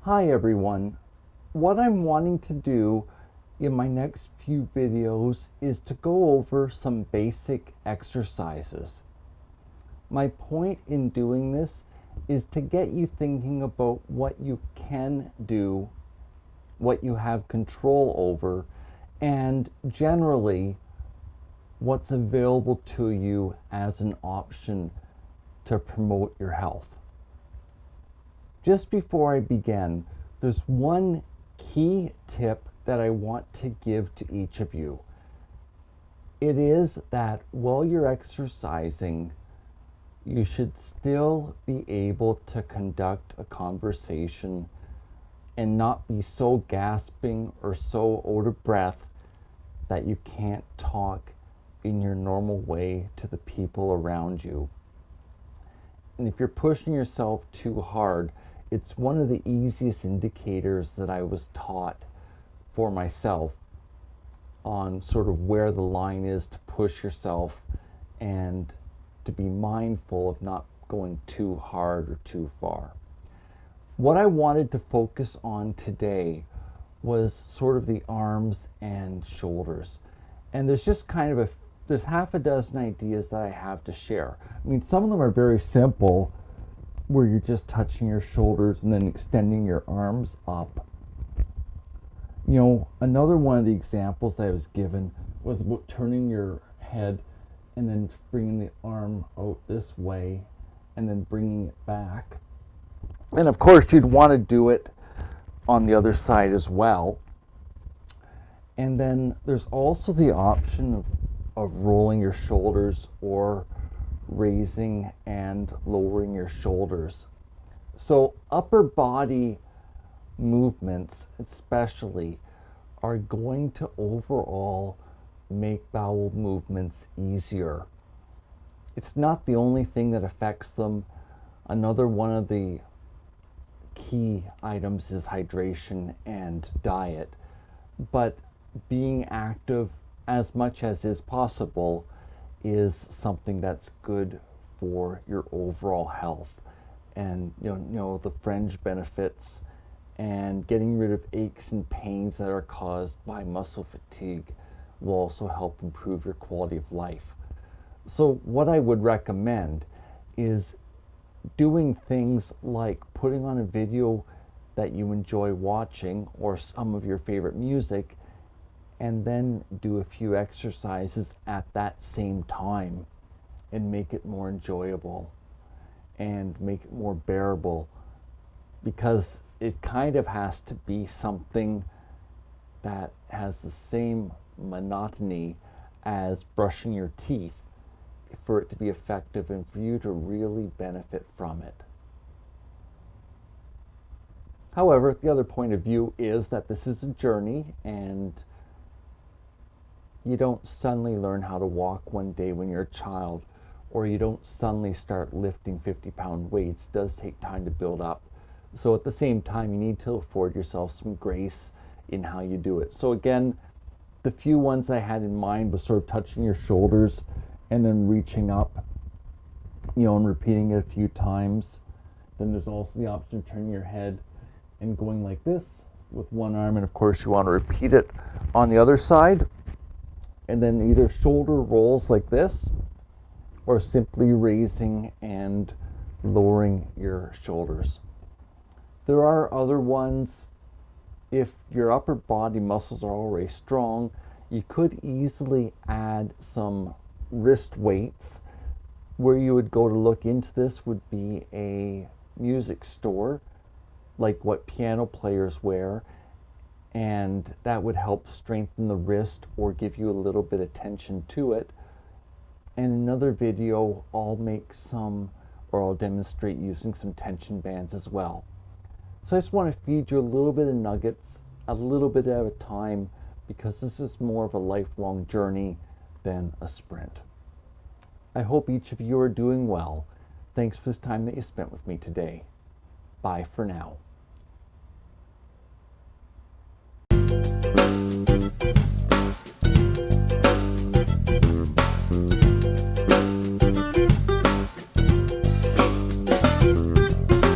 Hi everyone. What I'm wanting to do in my next few videos is to go over some basic exercises. My point in doing this is to get you thinking about what you can do, what you have control over, and generally what's available to you as an option to promote your health. Just before I begin, there's one key tip that I want to give to each of you. It is that while you're exercising, you should still be able to conduct a conversation and not be so gasping or so out of breath that you can't talk in your normal way to the people around you. And if you're pushing yourself too hard, it's one of the easiest indicators that I was taught for myself on sort of where the line is to push yourself and to be mindful of not going too hard or too far. What I wanted to focus on today was sort of the arms and shoulders. And there's just there's half a dozen ideas that I have to share. I mean, some of them are very simple, where you're just touching your shoulders and then extending your arms up. Another one of the examples that I was given was about turning your head and then bringing the arm out this way and then bringing it back. And of course, you'd want to do it on the other side as well. And then there's also the option of rolling your shoulders or raising and lowering your shoulders. So upper body movements especially are going to overall make bowel movements easier. It's not the only thing that affects them. Another one of the key items is hydration and diet, but being active as much as is possible is something that's good for your overall health. And the fringe benefits and getting rid of aches and pains that are caused by muscle fatigue will also help improve your quality of life. So what I would recommend is doing things like putting on a video that you enjoy watching or some of your favorite music, and then do a few exercises at that same time and make it more enjoyable and make it more bearable, because it kind of has to be something that has the same monotony as brushing your teeth for it to be effective and for you to really benefit from it. However, the other point of view is that this is a journey, and you don't suddenly learn how to walk one day when you're a child, or you don't suddenly start lifting 50-pound weights. It does take time to build up. So at the same time, you need to afford yourself some grace in how you do it. So again, the few ones I had in mind was sort of touching your shoulders and then reaching up, and repeating it a few times. Then there's also the option of turning your head and going like this with one arm, and of course you want to repeat it on the other side. And then either shoulder rolls like this, or simply raising and lowering your shoulders. There are other ones. If your upper body muscles are already strong, you could easily add some wrist weights. Where you would go to look into this would be a music store, like what piano players wear, and that would help strengthen the wrist or give you a little bit of tension to it. In another video, I'll demonstrate using some tension bands as well. So I just want to feed you a little bit of nuggets, a little bit at a time, because this is more of a lifelong journey than a sprint. I hope each of you are doing well. Thanks for this time that you spent with me today. Bye for now.